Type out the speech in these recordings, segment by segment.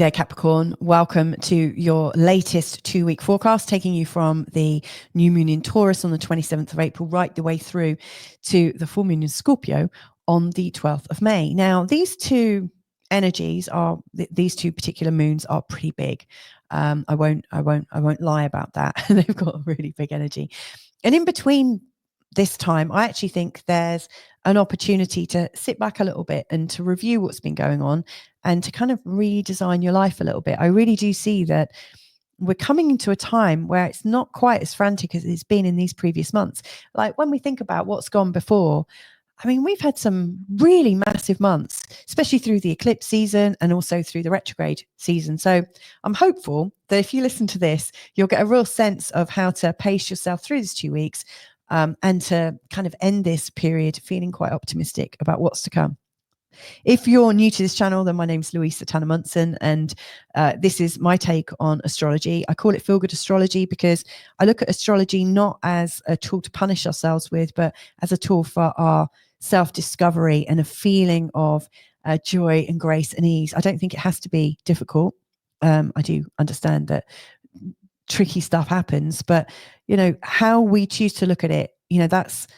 There, Capricorn, welcome to your latest 2-week forecast, taking you from the new moon in Taurus on the 27th of April right the way through to the full moon in Scorpio on the 12th of May. Now, these two energies are, these two particular moons are pretty big. I won't lie about that. They've got a really big energy. And in between this time, I actually think there's an opportunity to sit back a little bit and to review what's been going on and to kind of redesign your life a little bit. I really do see that we're coming into a time where it's not quite as frantic as it's been in these previous months. Like when we think about what's gone before, I mean, we've had some really massive months, especially through the eclipse season and also through the retrograde season. So I'm hopeful that if you listen to this, you'll get a real sense of how to pace yourself through these 2 weeks and to kind of end this period feeling quite optimistic about what's to come. If you're new to this channel, then my name's Louisa Tanner Munson, and this is my take on astrology. I call it Feel Good Astrology because I look at astrology not as a tool to punish ourselves with, but as a tool for our self-discovery and a feeling of joy and grace and ease. I don't think it has to be difficult. I do understand that tricky stuff happens, but you know, how we choose to look at it, that's,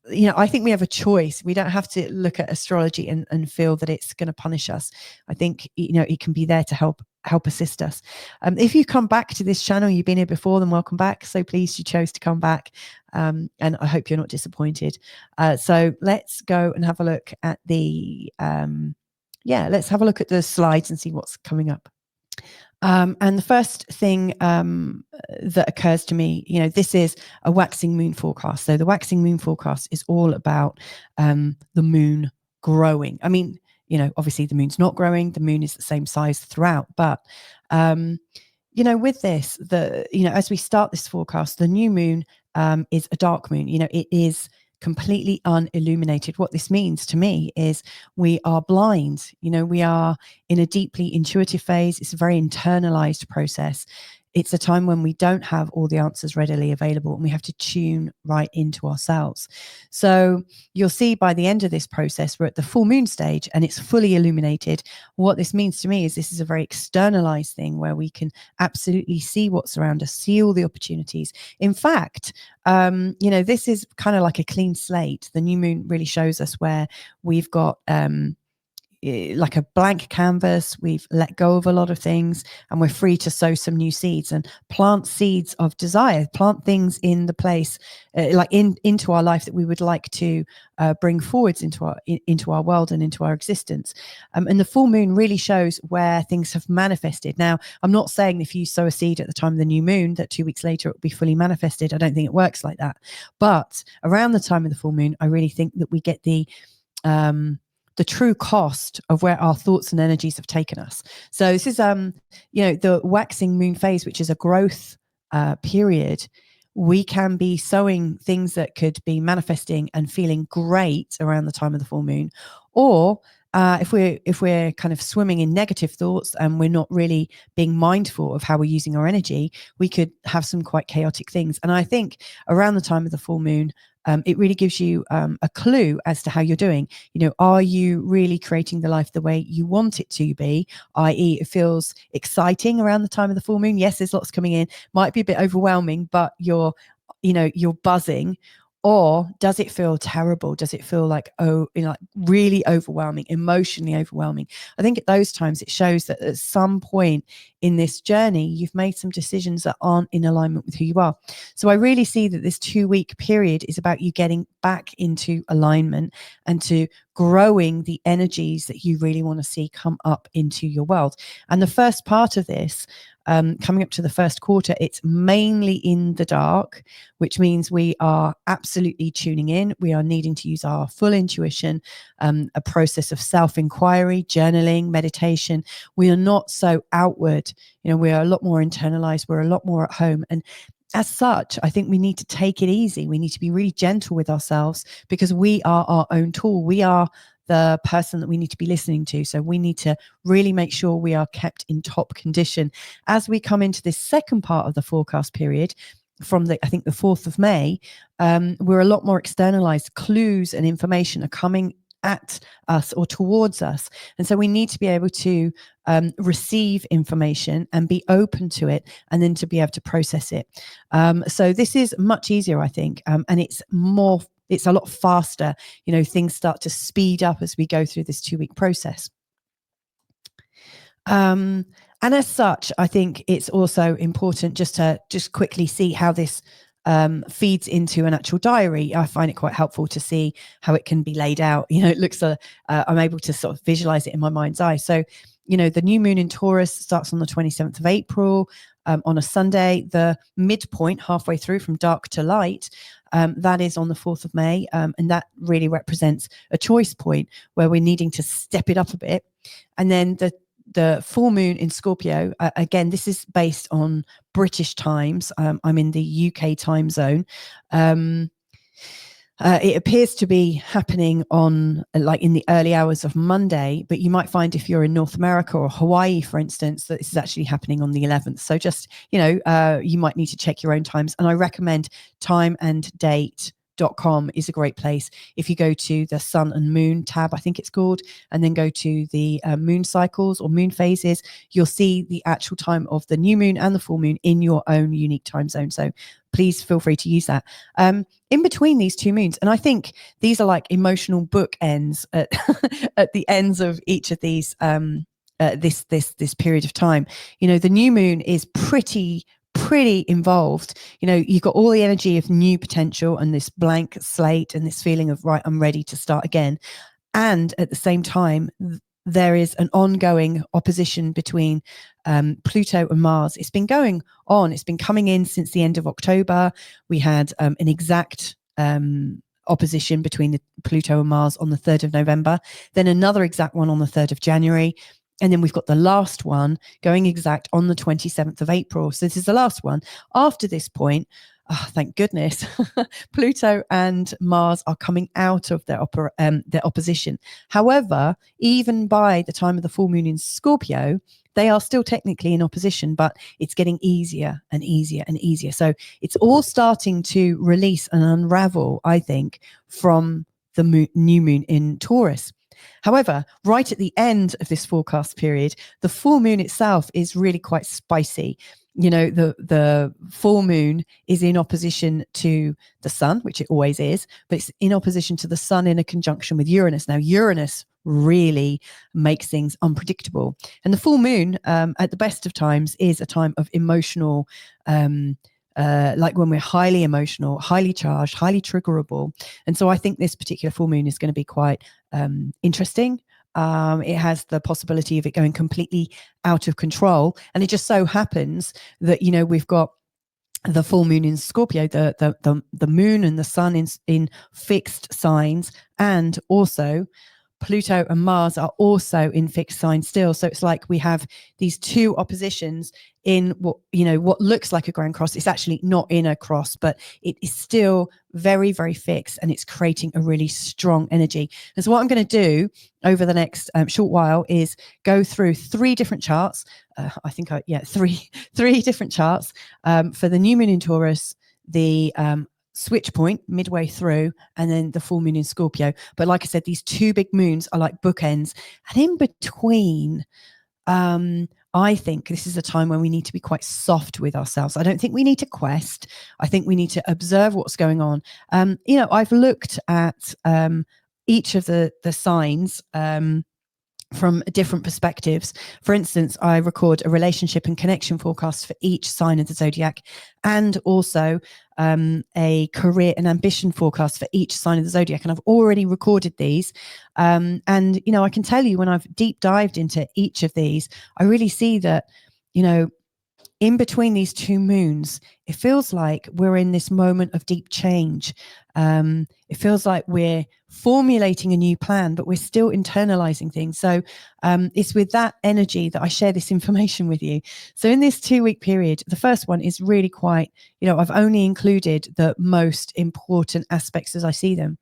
I think we have a choice. We don't have to look at astrology and feel that it's going to punish us. I think, it can be there to help assist us. If you come back to this channel, you've been here before, then welcome back. So pleased you chose to come back. And I hope you're not disappointed. So let's go and have a look at let's have a look at the slides and see what's coming up. And the first thing that occurs to me, this is a waxing moon forecast. So the waxing moon forecast is all about the moon growing. I mean, obviously the moon's not growing. The moon is the same size throughout. But, with this, as we start this forecast, the new moon is a dark moon. It is completely unilluminated. What this means to me is we are blind. We are in a deeply intuitive phase. It's a very internalized process. It's a time when we don't have all the answers readily available and we have to tune right into ourselves. So you'll see by the end of this process, we're at the full moon stage and it's fully illuminated. What this means to me is this is a very externalized thing where we can absolutely see what's around us, see all the opportunities. In fact, this is kind of like a clean slate. The new moon really shows us where we've got like a blank canvas. We've let go of a lot of things and we're free to sow some new seeds and plant seeds of desire, plant things in the place into our life that we would like to bring forwards into our world and into our existence. And the full moon really shows where things have manifested. Now, I'm not saying if you sow a seed at the time of the new moon that 2 weeks later it will be fully manifested. I don't think it works like that. But around the time of the full moon, I really think that we get the true cost of where our thoughts and energies have taken us. So this is, the waxing moon phase, which is a growth period. We can be sowing things that could be manifesting and feeling great around the time of the full moon. Or if we're kind of swimming in negative thoughts and we're not really being mindful of how we're using our energy, we could have some quite chaotic things. And I think around the time of the full moon, it really gives you a clue as to how you're doing. Are you really creating the life the way you want it to be? I.e., it feels exciting around the time of the full moon. Yes, there's lots coming in. Might be a bit overwhelming, but you're buzzing. Or does it feel terrible? Does it feel like, really overwhelming, emotionally overwhelming? I think at those times it shows that at some point in this journey, you've made some decisions that aren't in alignment with who you are. So I really see that this 2-week period is about you getting back into alignment and to growing the energies that you really want to see come up into your world. And the first part of this, coming up to the first quarter, it's mainly in the dark, which means we are absolutely tuning in. We are needing to use our full intuition, a process of self-inquiry, journaling, meditation. We are not so outward. We are a lot more internalized. We're a lot more at home. And as such, I think we need to take it easy. We need to be really gentle with ourselves because we are our own tool. We are the person that we need to be listening to. So we need to really make sure we are kept in top condition. As we come into this second part of the forecast period, from the 4th of May, we're a lot more externalized. Clues and information are coming at us or towards us. And so we need to be able to receive information and be open to it, and then to be able to process it. So this is much easier, I think, and it's a lot faster. Things start to speed up as we go through this 2-week process. And as such, I think it's also important just to quickly see how this feeds into an actual diary. I find it quite helpful to see how it can be laid out. It looks, I'm able to sort of visualize it in my mind's eye. So, the new moon in Taurus starts on the 27th of April on a Sunday. The midpoint, halfway through from dark to light, that is on the 4th of May. And that really represents a choice point where we're needing to step it up a bit. And then the full moon in Scorpio, again, this is based on British times. I'm in the UK time zone. It appears to be happening on in the early hours of Monday, but you might find if you're in North America or Hawaii, for instance, that this is actually happening on the 11th. So just, you might need to check your own times. And I recommend timeanddate.com is a great place. If you go to the sun and moon tab, I think it's called, and then go to the moon cycles or moon phases, you'll see the actual time of the new moon and the full moon in your own unique time zone. So please feel free to use that. In between these two moons, and I think these are like emotional bookends at, at the ends of each of these this period of time. The new moon is pretty involved. You've got all the energy of new potential and this blank slate and this feeling of, right, I'm ready to start again. And at the same time, there is an ongoing opposition between Pluto and Mars. It's been going on. It's been coming in since the end of October. We had an exact opposition between the Pluto and Mars on the 3rd of November, then another exact one on the 3rd of January. And then we've got the last one going exact on the 27th of April. So this is the last one. After this point, thank goodness, Pluto and Mars are coming out of their opposition. However, even by the time of the full moon in Scorpio, they are still technically in opposition, but it's getting easier and easier and easier. So it's all starting to release and unravel, I think, from the new moon in Taurus. However, right at the end of this forecast period, the full moon itself is really quite spicy. The full moon is in opposition to the sun, which it always is, but it's in opposition to the sun in a conjunction with Uranus. Now, Uranus really makes things unpredictable. And the full moon, at the best of times, is a time of emotional, like when we're highly emotional, highly charged, highly triggerable. And so I think this particular full moon is going to be quite interesting. It has the possibility of it going completely out of control. And it just so happens that, we've got the full moon in Scorpio, the moon and the sun in fixed signs, and also Pluto and Mars are also in fixed signs still. So it's like we have these two oppositions in what looks like a grand cross. It's actually not in a cross, but it is still very, very fixed, and it's creating a really strong energy. And so what I'm going to do over the next short while is go through three different charts. Three different charts for the new moon in Taurus, the switch point midway through, and then the full moon in Scorpio. But like I said, these two big moons are like bookends, and in between, I think this is a time when we need to be quite soft with ourselves. I don't think we need to quest. I think we need to observe what's going on. I've looked at each of the signs from different perspectives. For instance, I record a relationship and connection forecast for each sign of the zodiac, and also a career and ambition forecast for each sign of the zodiac. And I've already recorded these. And, I can tell you, when I've deep dived into each of these, I really see that, in between these two moons, it feels like we're in this moment of deep change. It feels like we're formulating a new plan, but we're still internalizing things. So it's with that energy that I share this information with you. So in this 2-week period, the first one is really quite, I've only included the most important aspects as I see them.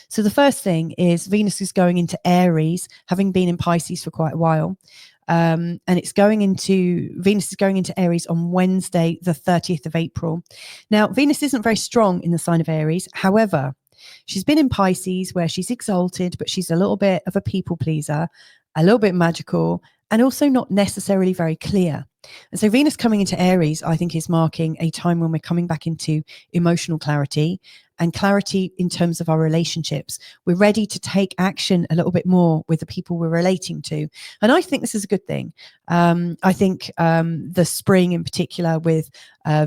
So the first thing is Venus is going into Aries, having been in Pisces for quite a while. And Venus is going into Aries on Wednesday, the 30th of April. Now, Venus isn't very strong in the sign of Aries. However, She's been in Pisces, where she's exalted, but she's a little bit of a people pleaser, a little bit magical, and also not necessarily very clear. And so Venus coming into Aries, I think, is marking a time when we're coming back into emotional clarity and clarity in terms of our relationships. We're ready to take action a little bit more with the people we're relating to. And I think this is a good thing. I think the spring in particular with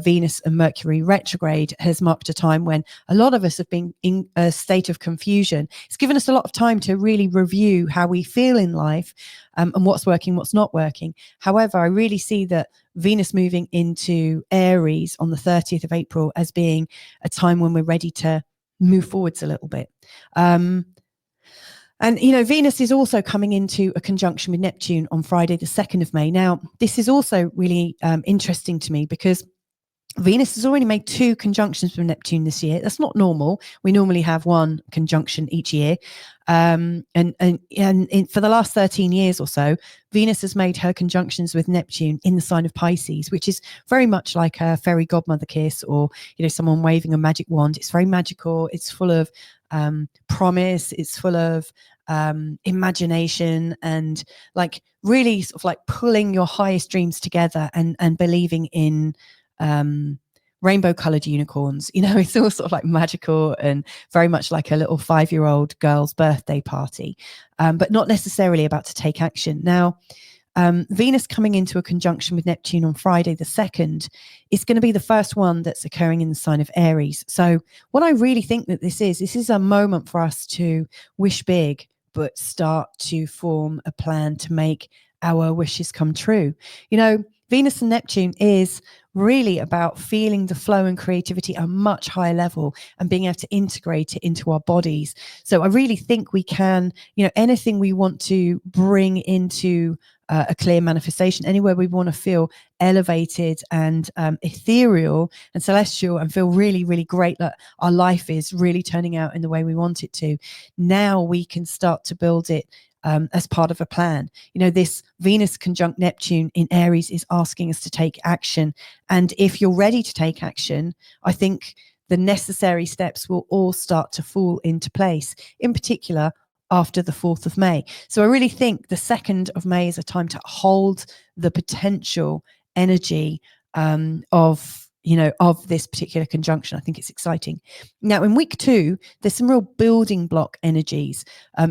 Venus and Mercury retrograde has marked a time when a lot of us have been in a state of confusion. It's given us a lot of time to really review how we feel in life, and what's working, what's not working. However, I really see that Venus moving into Aries on the 30th of April as being a time when we're ready to move forwards a little bit. And, Venus is also coming into a conjunction with Neptune on Friday, the 2nd of May. Now, this is also really interesting to me because Venus has already made 2 conjunctions with Neptune this year. That's not normal. We normally have 1 conjunction each year. And for the last 13 years or so, Venus has made her conjunctions with Neptune in the sign of Pisces, which is very much like a fairy godmother kiss, or, someone waving a magic wand. It's very magical. It's full of promise. It's full of imagination, and like really sort of like pulling your highest dreams together and believing in rainbow colored unicorns. It's all sort of like magical and very much like a little 5-year-old girl's birthday party, but not necessarily about to take action. Now, Venus coming into a conjunction with Neptune on Friday the 2nd is going to be the first one that's occurring in the sign of Aries. So what I really think that this is a moment for us to wish big, but start to form a plan to make our wishes come true. Venus and Neptune is really about feeling the flow and creativity at a much higher level and being able to integrate it into our bodies. So I really think we can, anything we want to bring into a clear manifestation, anywhere we want to feel elevated and ethereal and celestial and feel really, really great that our life is really turning out in the way we want it to. Now we can start to build it as part of a plan. This Venus conjunct Neptune in Aries is asking us to take action. And if you're ready to take action, I think the necessary steps will all start to fall into place, in particular after the 4th of May. So I really think the 2nd of May is a time to hold the potential energy of this particular conjunction. I think it's exciting. Now, in week 2, there's some real building block energies.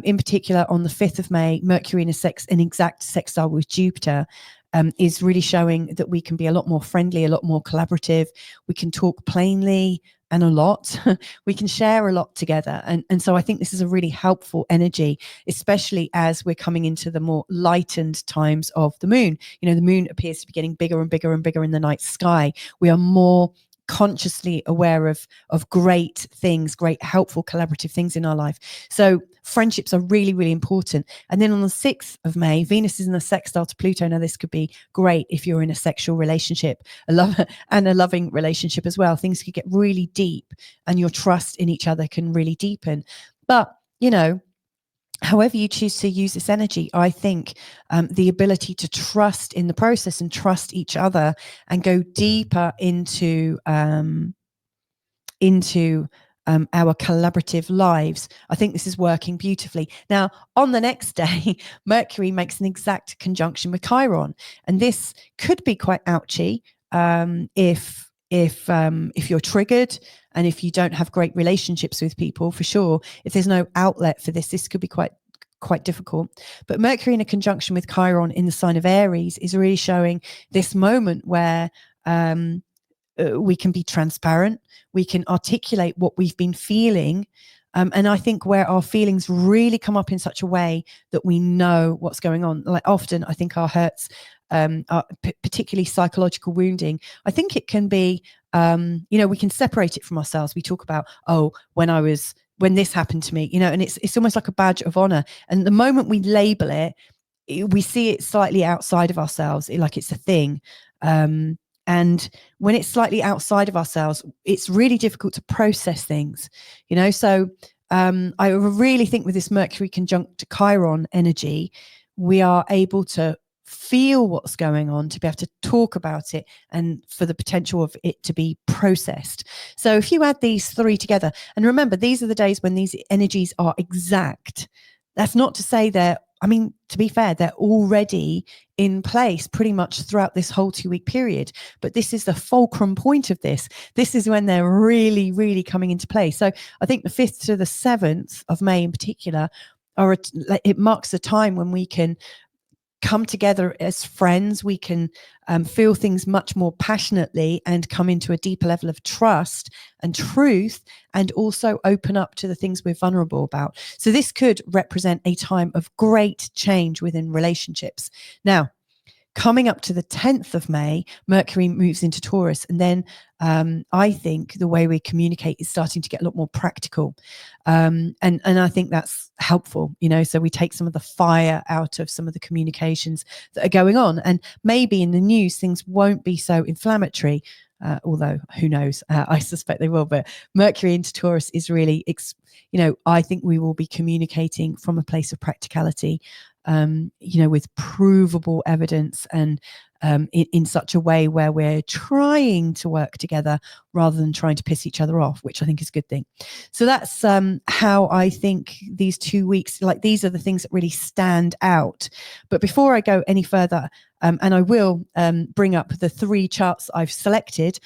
In particular, on the 5th of May, Mercury in an exact sextile with Jupiter is really showing that we can be a lot more friendly, a lot more collaborative. We can talk plainly and a lot. We can share a lot together. And so I think this is a really helpful energy, especially as we're coming into the more lightened times of the moon. The moon appears to be getting bigger and bigger and bigger in the night sky. We are more consciously aware of great things, great helpful collaborative things in our life. So friendships are really, really important. And then on the 6th of May, Venus is in a sextile to Pluto. Now, this could be great if you're in a sexual relationship, a loving relationship as well. Things could get really deep and your trust in each other can really deepen. But, however you choose to use this energy, I think the ability to trust in the process and trust each other and go deeper into our collaborative lives, I think this is working beautifully. Now, on the next day, Mercury makes an exact conjunction with Chiron, and this could be quite ouchy if you're triggered and if you don't have great relationships with people, for sure. If there's no outlet for this could be quite difficult. But Mercury in a conjunction with Chiron in the sign of Aries is really showing this moment where we can be transparent, we can articulate what we've been feeling. And I think where our feelings really come up in such a way that we know what's going on. Like often, I think our hurts, particularly psychological wounding, I think it can be, we can separate it from ourselves. We talk about, when this happened to me, and it's almost like a badge of honor. And the moment we label it, we see it slightly outside of ourselves, like it's a thing. And when it's slightly outside of ourselves, it's really difficult to process things, So I really think with this Mercury conjunct Chiron energy, we are able to feel what's going on, to be able to talk about it, and for the potential of it to be processed. So if you add these three together, and remember, these are the days when these energies are exact. That's not to say to be fair, they're already in place pretty much throughout this whole 2-week period. But this is the fulcrum point of this. This is when they're really, really coming into play. So I think the 5th to the 7th of May in particular, it marks a time when we can come together as friends. We can feel things much more passionately and come into a deeper level of trust and truth, and also open up to the things we're vulnerable about. So this could represent a time of great change within relationships. Now, coming up to the 10th of May, Mercury moves into Taurus. And then I think the way we communicate is starting to get a lot more practical. And I think that's helpful, so we take some of the fire out of some of the communications that are going on. And maybe in the news, things won't be so inflammatory, although who knows, I suspect they will. But Mercury into Taurus is really, I think we will be communicating from a place of practicality, with provable evidence, and in such a way where we're trying to work together rather than trying to piss each other off, which I think is a good thing. So that's how I think these 2 weeks, these are the things that really stand out. But before I go any further, and I will bring up the 3 charts I've selected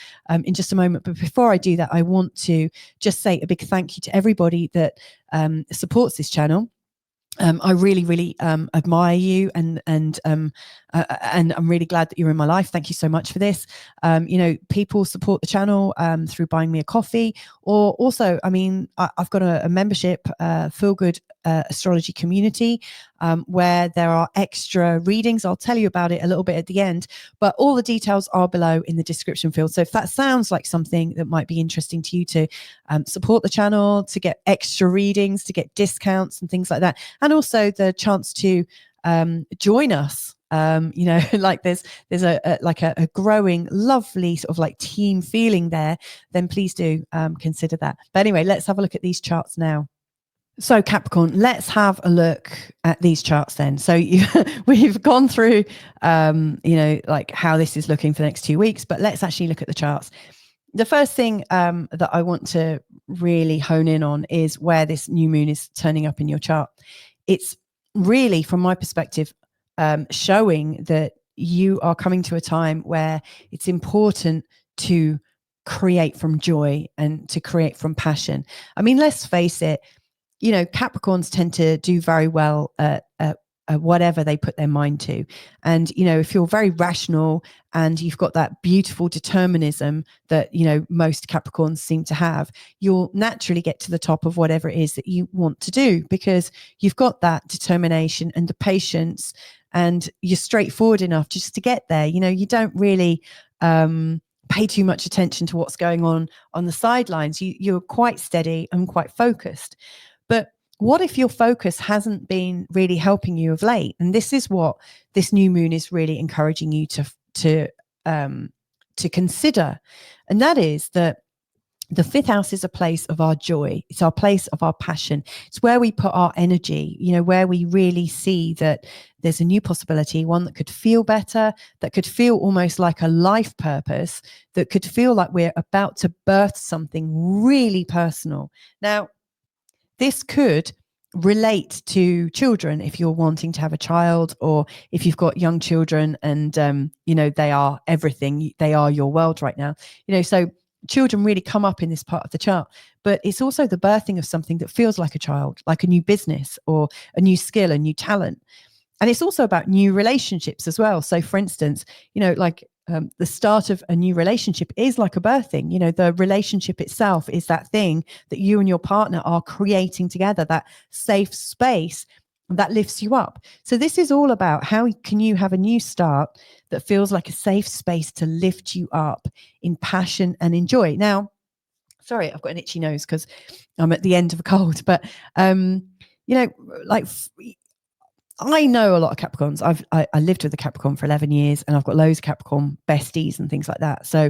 in just a moment. But before I do that, I want to just say a big thank you to everybody that supports this channel. I really, really admire you, and I'm really glad that you're in my life. Thank you so much for this. People support the channel through buying me a coffee, or also, I've got a membership, Feel Good Astrology Community, where there are extra readings. I'll tell you about it a little bit at the end, but all the details are below in the description field. So if that sounds like something that might be interesting to you, to support the channel, to get extra readings, to get discounts and things like that, and also the chance to join us. There's a growing, lovely sort of team feeling there, then please do consider that. But anyway, let's have a look at these charts now. So Capricorn, let's have a look at these charts then. So we've gone through, how this is looking for the next 2 weeks, but let's actually look at the charts. The first thing that I want to really hone in on is where this new moon is turning up in your chart. It's really, from my perspective, showing that you are coming to a time where it's important to create from joy and to create from passion. Let's face it, Capricorns tend to do very well at whatever they put their mind to. And, if you're very rational and you've got that beautiful determinism that, most Capricorns seem to have, you'll naturally get to the top of whatever it is that you want to do, because you've got that determination and the patience, and you're straightforward enough just to get there. You don't really pay too much attention to what's going on the sidelines. You're quite steady and quite focused. But what if your focus hasn't been really helping you of late? And this is what this new moon is really encouraging you to consider. And that is that the 5th house is a place of our joy. It's our place of our passion. It's where we put our energy, where we really see that there's a new possibility, one that could feel better, that could feel almost like a life purpose, that could feel like we're about to birth something really personal. Now, this could relate to children if you're wanting to have a child, or if you've got young children and, they are everything. They are your world right now. So children really come up in this part of the chart, but it's also the birthing of something that feels like a child, like a new business or a new skill, a new talent. And it's also about new relationships as well. So for instance, the start of a new relationship is like a birthing. The relationship itself is that thing that you and your partner are creating together, that safe space that lifts you up. So this is all about how can you have a new start that feels like a safe space to lift you up in passion and in joy. Now, sorry, I've got an itchy nose because I'm at the end of a cold, but I know a lot of Capricorns. I lived with a Capricorn for 11 years, and I've got loads of Capricorn besties and things like that. So,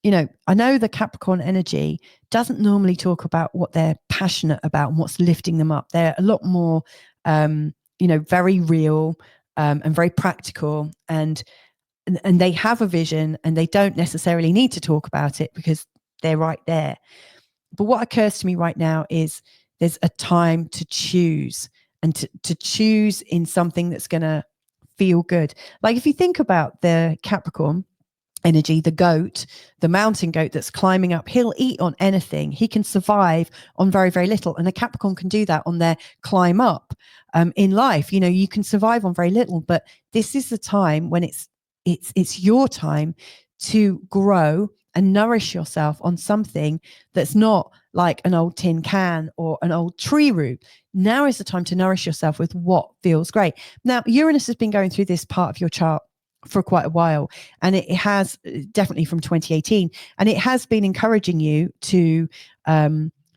I know the Capricorn energy doesn't normally talk about what they're passionate about and what's lifting them up. They're a lot more, very real, and very practical, and they have a vision, and they don't necessarily need to talk about it because they're right there. But what occurs to me right now is there's a time to choose, and to choose in something that's going to feel good. Like if you think about the Capricorn energy, the goat, the mountain goat that's climbing up, he'll eat on anything. He can survive on very, very little. And a Capricorn can do that on their climb up in life. You can survive on very little, but this is the time when it's your time to grow and nourish yourself on something that's not like an old tin can or an old tree root. Now is the time to nourish yourself with what feels great. Now, Uranus has been going through this part of your chart for quite a while, and it has definitely from 2018, and it has been encouraging you to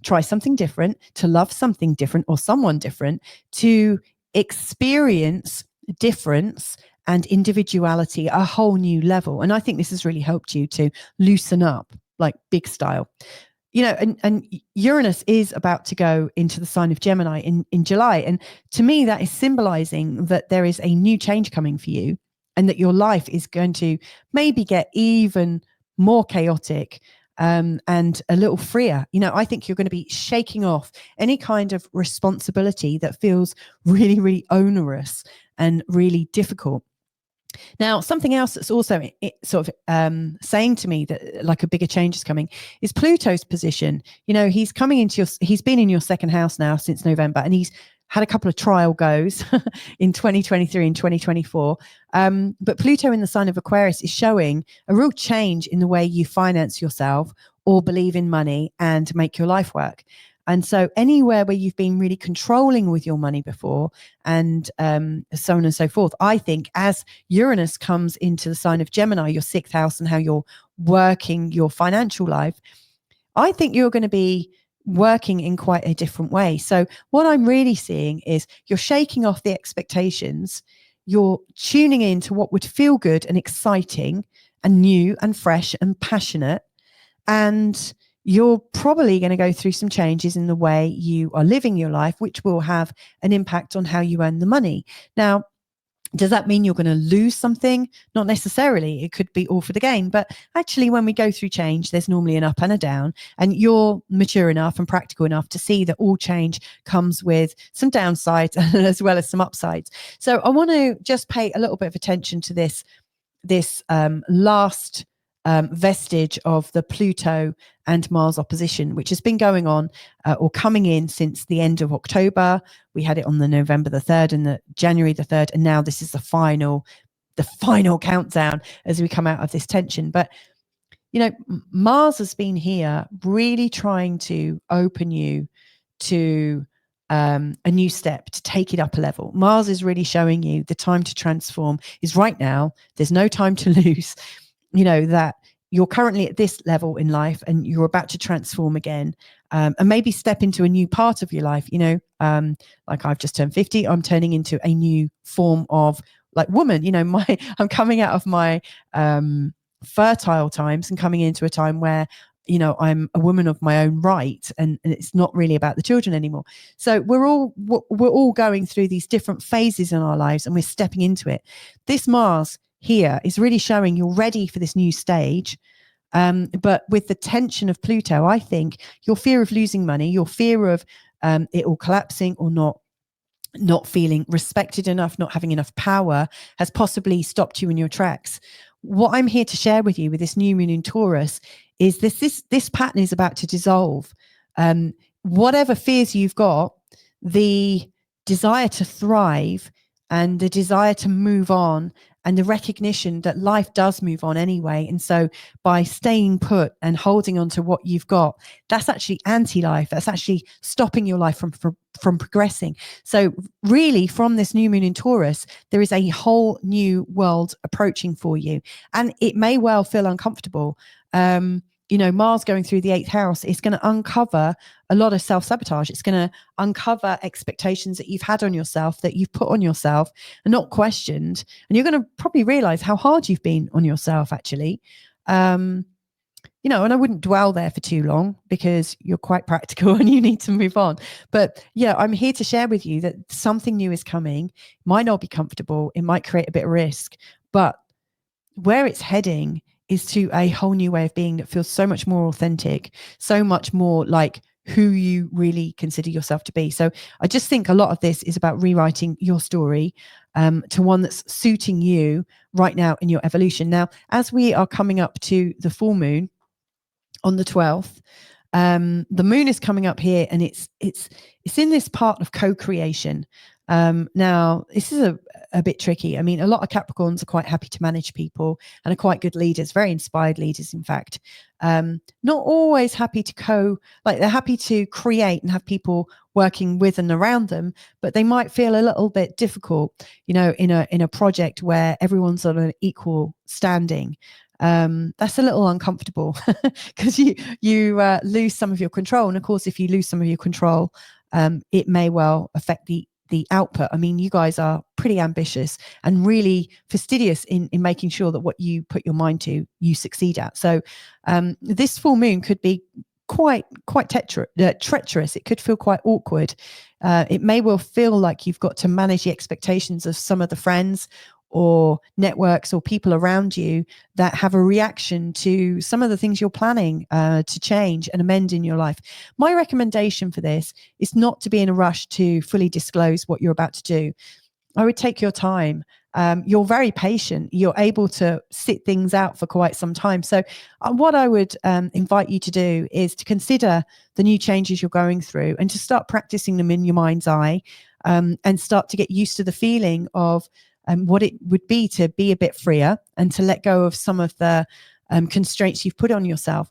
try something different, to love something different or someone different, to experience difference and individuality at a whole new level. And I think this has really helped you to loosen up, like big style. And Uranus is about to go into the sign of Gemini in July. And to me, that is symbolizing that there is a new change coming for you, and that your life is going to maybe get even more chaotic and a little freer. I think you're going to be shaking off any kind of responsibility that feels really, really onerous and really difficult. Now, something else that's also sort of saying to me that like a bigger change is coming is Pluto's position. He's coming into he's been in your second house now since November, and he's had a couple of trial goes in 2023 and 2024. But Pluto in the sign of Aquarius is showing a real change in the way you finance yourself or believe in money and make your life work. And so anywhere where you've been really controlling with your money before, and so on and so forth, I think as Uranus comes into the sign of Gemini, your sixth house, and how you're working your financial life, I think you're going to be working in quite a different way. So what I'm really seeing is you're shaking off the expectations. You're tuning in to what would feel good and exciting and new and fresh and passionate. And you're probably going to go through some changes in the way you are living your life, which will have an impact on how you earn the money. Now, does that mean you're going to lose something? Not necessarily. It could be all for the gain. But actually, when we go through change, there's normally an up and a down. And you're mature enough and practical enough to see that all change comes with some downsides as well as some upsides. So I want to just pay a little bit of attention to this last vestige of the Pluto and Mars opposition, which has been going on or coming in since the end of October. We had it on the November the 3rd and the January the 3rd, and now this is the final countdown as we come out of this tension. But Mars has been here really trying to open you to a new step, to take it up a level. Mars is really showing you the time to transform is right now. There's no time to lose. That you're currently at this level in life and you're about to transform again, and maybe step into a new part of your life. Like I've just turned 50, I'm turning into a new form of like woman. I'm coming out of my fertile times and coming into a time where I'm a woman of my own right, and it's not really about the children anymore. So we're all going through these different phases in our lives, and we're stepping into it. This Mars here is really showing you're ready for this new stage. But with the tension of Pluto, I think your fear of losing money, your fear of it all collapsing or not feeling respected enough, not having enough power, has possibly stopped you in your tracks. What I'm here to share with you with this new moon in Taurus is this pattern is about to dissolve. Whatever fears you've got, the desire to thrive and the desire to move on, and the recognition that life does move on anyway. And so by staying put and holding on to what you've got, that's actually anti-life. That's actually stopping your life from progressing. So really, from this new moon in Taurus, there is a whole new world approaching for you. And it may well feel uncomfortable. Mars going through the 8th house is going to uncover a lot of self-sabotage. It's going to uncover expectations that you've had on yourself, that you've put on yourself and not questioned. And you're going to probably realize how hard you've been on yourself, actually. you know, and I wouldn't dwell there for too long because you're quite practical and you need to move on. But yeah, I'm here to share with you that something new is coming. Might not be comfortable. It might create a bit of risk, but where it's heading is to a whole new way of being that feels so much more authentic, so much more like who you really consider yourself to be. So I just think a lot of this is about rewriting your story to one that's suiting you right now in your evolution. Now, as we are coming up to the full moon on the 12th, the moon is coming up here, and it's in this part of co-creation. Now, this is a bit tricky. I mean, a lot of Capricorns are quite happy to manage people and are quite good leaders, very inspired leaders, in fact. Not always happy to they're happy to create and have people working with and around them, but they might feel a little bit difficult, you know, in a project where everyone's on an equal standing. That's a little uncomfortable because you lose some of your control. And of course, if you lose some of your control, it may well affect the output. I mean, you guys are pretty ambitious and really fastidious in making sure that what you put your mind to, you succeed at. So this full moon could be quite treacherous. It could feel quite awkward. It may well feel like you've got to manage the expectations of some of the friends or networks or people around you that have a reaction to some of the things you're planning to change and amend in your life. My recommendation for this is not to be in a rush to fully disclose what you're about to do. I would take your time. You're very patient. You're able to sit things out for quite some time. So what I would invite you to do is to consider the new changes you're going through and to start practicing them in your mind's eye and start to get used to the feeling of what it would be to be a bit freer and to let go of some of the constraints you've put on yourself.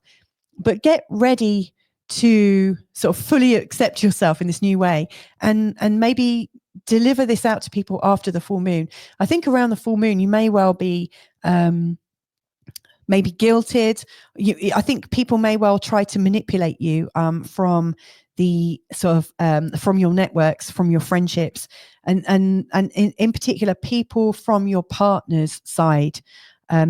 But get ready to sort of fully accept yourself in this new way and maybe deliver this out to people after the full moon. I think around the full moon, you may well be maybe guilted. I think people may well try to manipulate you from the sort of from your networks, from your friendships, and in particular, people from your partner's side.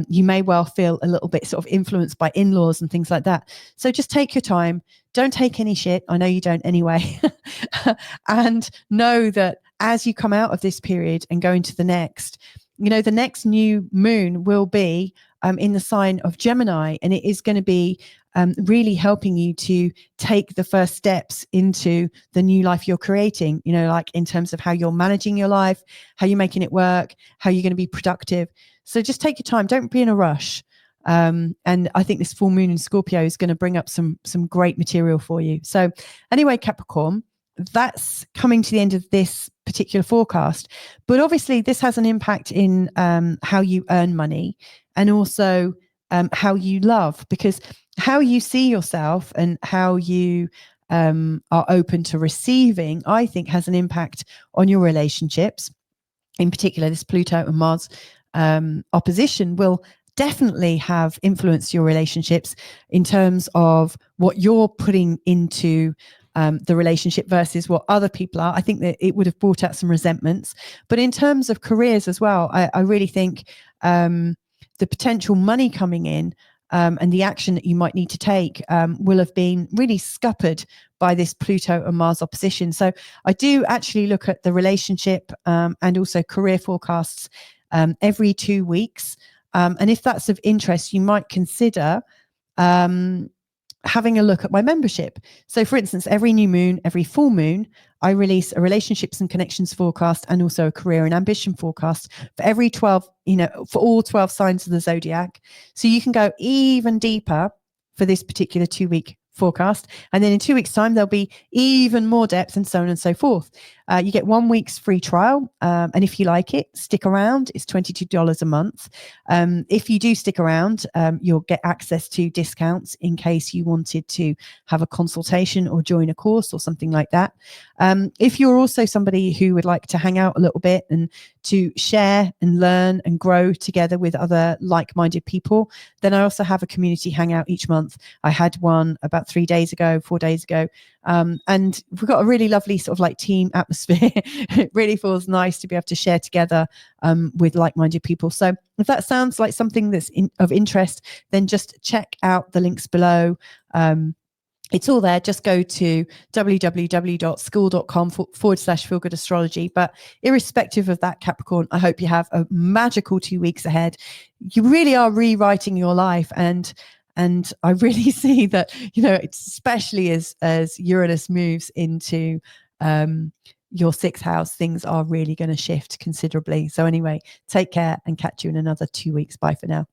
You may well feel a little bit sort of influenced by in-laws and things like that. So just take your time. Don't take any shit. I know you don't anyway. And know that as you come out of this period and go into the next, you know, the next new moon will be in the sign of Gemini, and it is going to be really helping you to take the first steps into the new life you're creating, you know, like in terms of how you're managing your life, how you're making it work, how you're going to be productive. So just take your time. Don't be in a rush. And I think this full moon in Scorpio is going to bring up some great material for you. So anyway, Capricorn, that's coming to the end of this particular forecast. But obviously this has an impact in how you earn money and also how you love, because how you see yourself and how you are open to receiving, I think, has an impact on your relationships. In particular, this Pluto and Mars opposition will definitely have influenced your relationships in terms of what you're putting into the relationship versus what other people are. I think that it would have brought out some resentments. But in terms of careers as well, I really think the potential money coming in and the action that you might need to take will have been really scuppered by this Pluto and Mars opposition. So I do actually look at the relationship and also career forecasts every 2 weeks. And if that's of interest, you might consider having a look at my membership. So for instance, every new moon, every full moon, I release a relationships and connections forecast and also a career and ambition forecast for every 12, you know, for all 12 signs of the zodiac. So you can go even deeper for this particular 2-week forecast. And then in 2 weeks' time, there'll be even more depth and so on and so forth. You get 1 week's free trial. And if you like it, stick around. It's $22 a month. If you do stick around, you'll get access to discounts in case you wanted to have a consultation or join a course or something like that. If you're also somebody who would like to hang out a little bit and to share and learn and grow together with other like-minded people, then I also have a community hangout each month. I had one about 4 days ago, and we've got a really lovely sort of like team atmosphere. It really feels nice to be able to share together with like-minded people. So if that sounds like something that's of interest, then just check out the links below. It's all there. Just go to www.school.com/feelgoodastrology. But irrespective of that, Capricorn, I hope you have a magical 2 weeks ahead. You really are rewriting your life. And I really see that, especially as Uranus moves into your sixth house, things are really going to shift considerably. So anyway, take care and catch you in another 2 weeks. Bye for now.